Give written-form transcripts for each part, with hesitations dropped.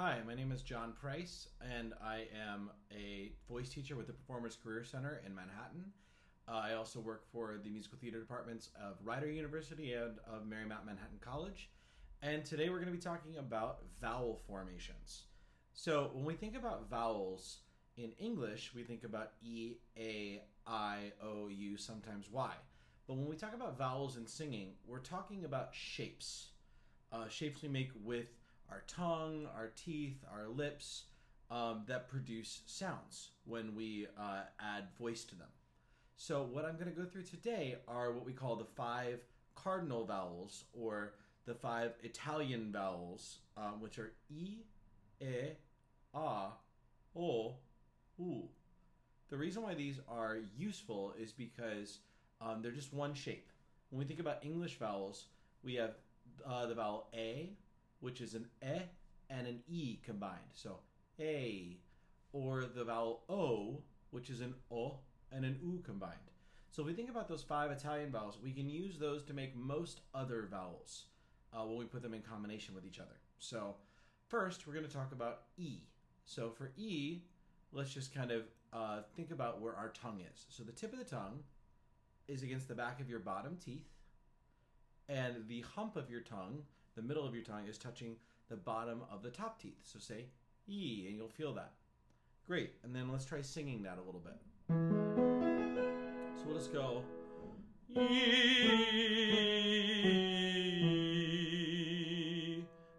Hi, my name is John Price, and I am a voice teacher with the Performers Career Center in Manhattan. I also work for the musical theater departments of Rider University and of Marymount Manhattan College. And today we're going to be talking about vowel formations. So when we think about vowels in English, we think about E, A, I, O, U, sometimes Y. But when we talk about vowels in singing, we're talking about shapes. Shapes we make with our tongue, our teeth, our lips, that produce sounds when we add voice to them. So what I'm going to go through today are what we call the 5 cardinal vowels, or the 5 Italian vowels, which are E, E, A, O, U. The reason why these are useful is because they're just one shape. When we think about English vowels, we have the vowel A, which is an E and an E combined. So A. Or the vowel O, which is an O and an U combined. So if we think about those 5 Italian vowels, we can use those to make most other vowels when we put them in combination with each other. So first, we're going to talk about E. So for E, let's just kind of think about where our tongue is. So the tip of the tongue is against the back of your bottom teeth, and the hump of your tongue, the middle of your tongue, is touching the bottom of the top teeth. So say E, and you'll feel that. Great. And then let's try singing that a little bit. So we'll just go E.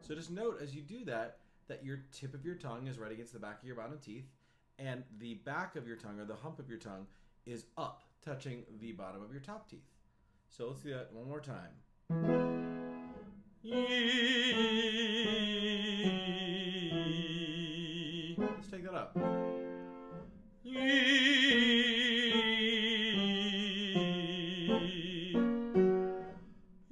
So just note as you do that, that your tip of your tongue is right against the back of your bottom teeth, and the back of your tongue, or the hump of your tongue, is up, touching the bottom of your top teeth. So let's do that one more time. E. Let's take that up. E. E.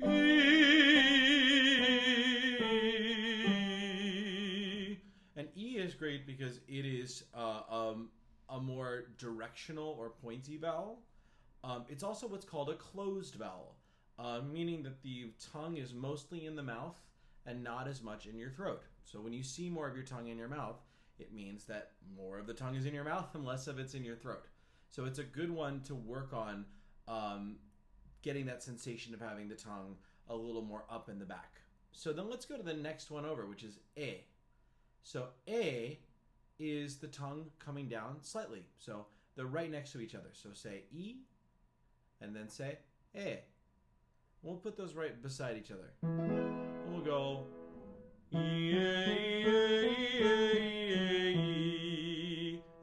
E. And E is great because it is a more directional or pointy vowel. It's also what's called a closed vowel, meaning that the tongue is mostly in the mouth and not as much in your throat. So when you see more of your tongue in your mouth, it means that more of the tongue is in your mouth and less of it's in your throat. So it's a good one to work on getting that sensation of having the tongue a little more up in the back. So then let's go to the next one over, which is E. So E is the tongue coming down slightly. So they're right next to each other. So say E, and then say E. We'll put those right beside each other. And we'll go E.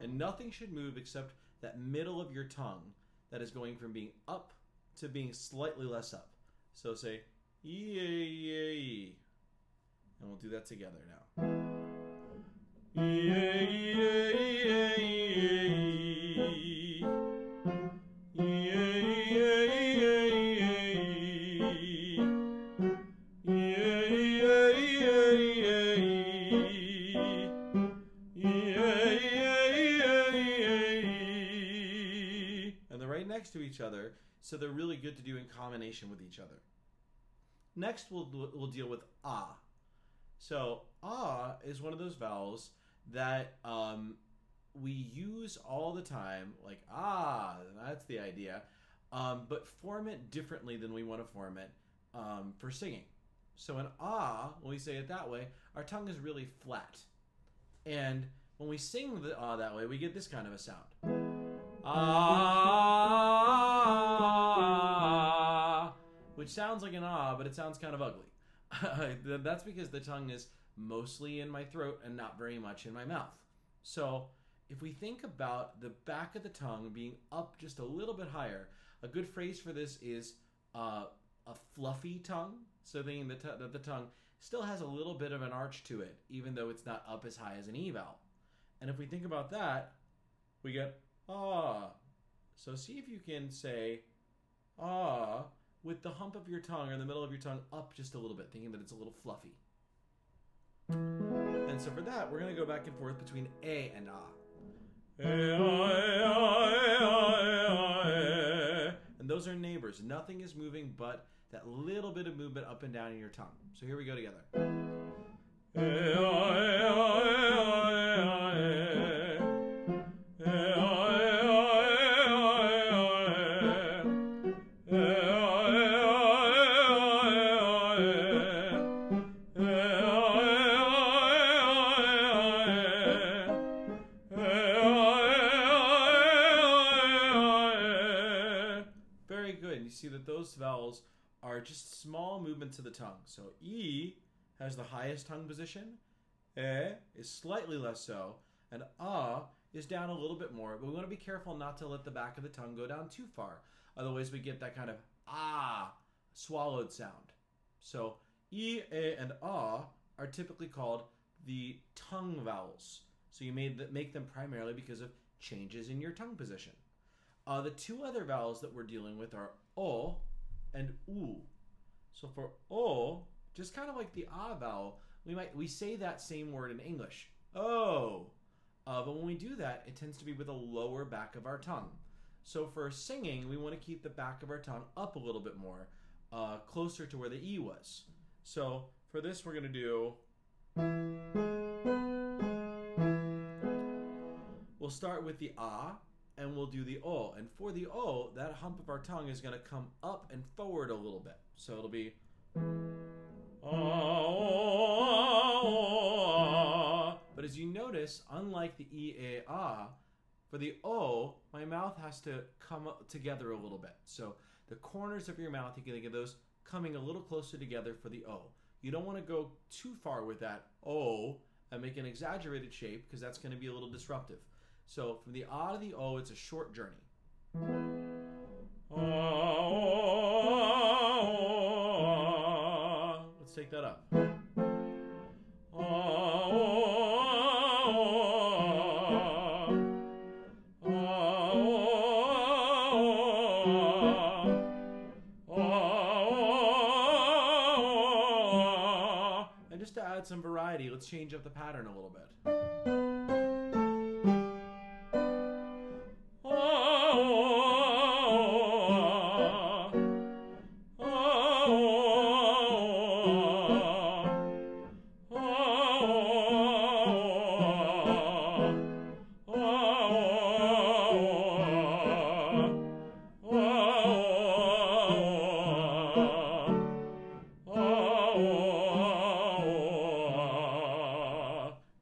And nothing should move except that middle of your tongue that is going from being up to being slightly less up. So say E. And we'll do that together now. And they're right next to each other, so they're really good to do in combination with each other. Next, we'll deal with A. So A is one of those vowels that we use all the time, like that's the idea, but form it differently than we want to form it for singing. So in when we say it that way, our tongue is really flat. And when we sing the that way, we get this kind of a sound. Which sounds like an but it sounds kind of ugly. That's because the tongue is mostly in my throat and not very much in my mouth. So if we think about the back of the tongue being up just a little bit higher, a good phrase for this is a fluffy tongue. So thinking that the tongue still has a little bit of an arch to it, even though it's not up as high as an E vowel. And if we think about that, we get ah. So see if you can say ah with the hump of your tongue or the middle of your tongue up just a little bit, thinking that it's a little fluffy. And so for that, we're going to go back and forth between A and A. And those are neighbors. Nothing is moving but that little bit of movement up and down in your tongue. So here we go together. Very good. You see that those vowels are just small movements of the tongue. So E has the highest tongue position, E is slightly less so, and A is down a little bit more, but we want to be careful not to let the back of the tongue go down too far. Otherwise we get that kind of ah swallowed sound. So E, E, and A are typically called the tongue vowels. So you make them primarily because of changes in your tongue position. The two other vowels that we're dealing with are O and U. So for O, just kind of like the A vowel, we say that same word in English, oh. But when we do that, it tends to be with the lower back of our tongue. So for singing, we want to keep the back of our tongue up a little bit more, closer to where the E was. So for this, we're going to do... We'll start with the A, and we'll do the O. And for the O, that hump of our tongue is going to come up and forward a little bit. So it'll be... But as you notice, unlike the E, A, A, for the O, my mouth has to come up together a little bit. So the corners of your mouth, you can think of those coming a little closer together for the O. You don't want to go too far with that O and make an exaggerated shape because that's going to be a little disruptive. So from the A to the O, it's a short journey. Let's take that up. And just to add some variety, let's change up the pattern a little bit.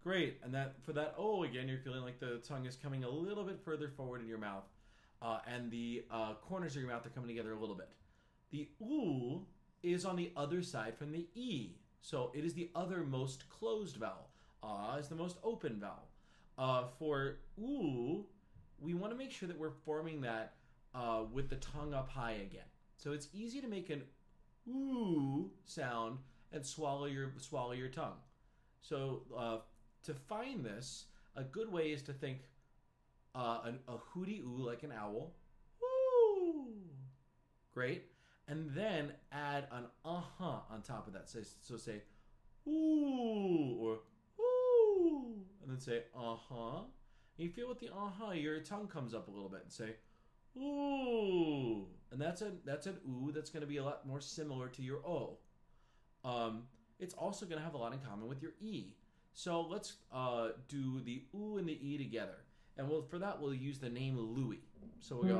Great, and that for that O again, you're feeling like the tongue is coming a little bit further forward in your mouth, and the corners of your mouth are coming together a little bit. The U is on the other side from the E, so it is the other most closed vowel. A is the most open vowel. For U, we want to make sure that we're forming that with the tongue up high again. So it's easy to make an ooh sound and swallow your tongue. So to find this, a good way is to think a hooty ooh like an owl. Woo! Great. And then add an on top of that. So say ooh or ooh, and then say And you feel with the your tongue comes up a little bit and say ooh. And that's an ooh that's going to be a lot more similar to your O. It's also going to have a lot in common with your E. So let's do the ooh and the E together. And for that, we'll use the name Louis. So we'll go...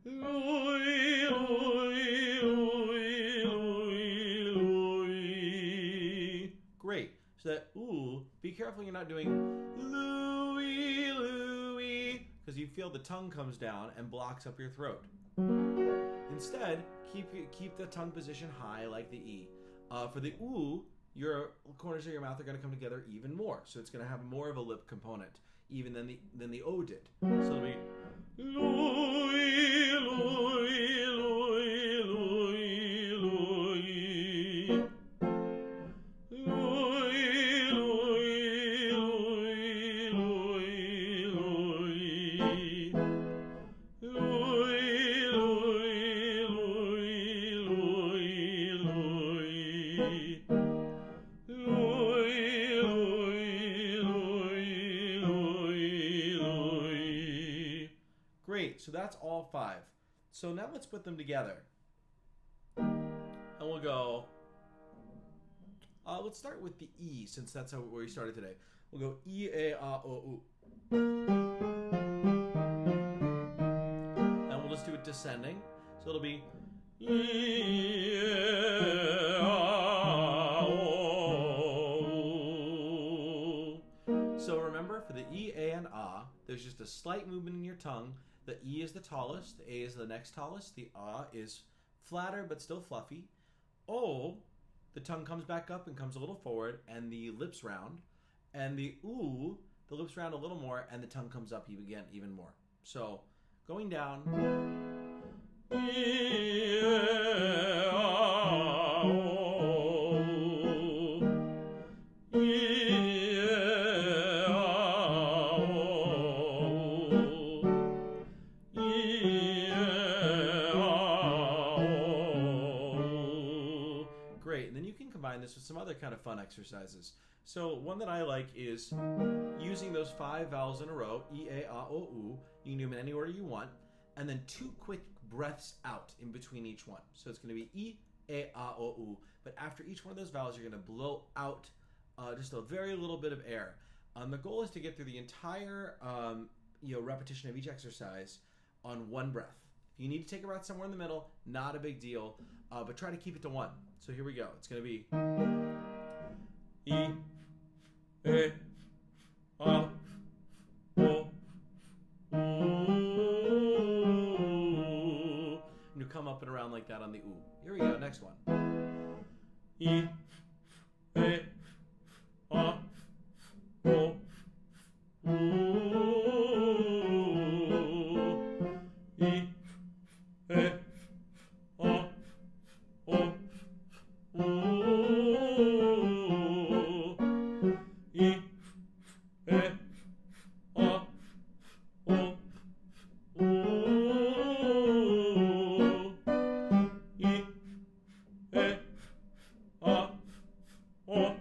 Louis, Louis, Louis, Louis, Louis. Great. So that ooh, be careful you're not doing Louis, Louis, because you feel the tongue comes down and blocks up your throat. Instead, keep the tongue position high like the E. For the ooh, your corners of your mouth are going to come together even more. So it's going to have more of a lip component even than the O did. So it'll be Louis, Louis, Louis, Louis, Louis. Louis, Louis, Louis, Louis, Louis. Louis, Louis, Louis, Louis, Louis. Great, so that's all 5. So now let's put them together. And we'll go... let's start with the E, since that's where we started today. We'll go E, A, A, O, U. And we'll just do it descending. So it'll be E, A, A, O, U. So remember, for the E, A, and A, there's just a slight movement in your tongue. The E is the tallest, the A is the next tallest, the A is flatter but still fluffy. O, the tongue comes back up and comes a little forward, and the lips round. And the U, the lips round a little more, and the tongue comes up even more. So, going down. Great, and then you can combine this with some other kind of fun exercises. So one that I like is using those 5 vowels in a row, E, A, A, O, U. You can do them in any order you want, and then 2 quick breaths out in between each one. So it's going to be E, A, A, O, U. But after each one of those vowels, you're going to blow out just a very little bit of air. The goal is to get through the entire repetition of each exercise on one breath. If you need to take a breath somewhere in the middle, not a big deal, but try to keep it to one. So here we go. It's going to be E, A, A, O, U. And you come up and around like that on the U. Here we go. Next one. E, A, A, O, U. E, A, A, O, U. E, A, A, O, U. E, A, A, O, U.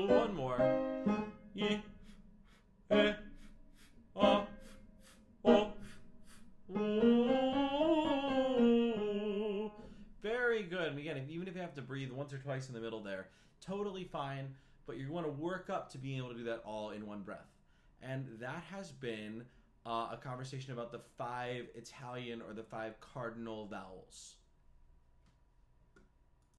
One more. E, A, A, O, U. Very good. And again, even if you have to breathe once or twice in the middle there, totally fine, but you want to work up to being able to do that all in one breath. And that has been a conversation about the 5 Italian or the 5 cardinal vowels.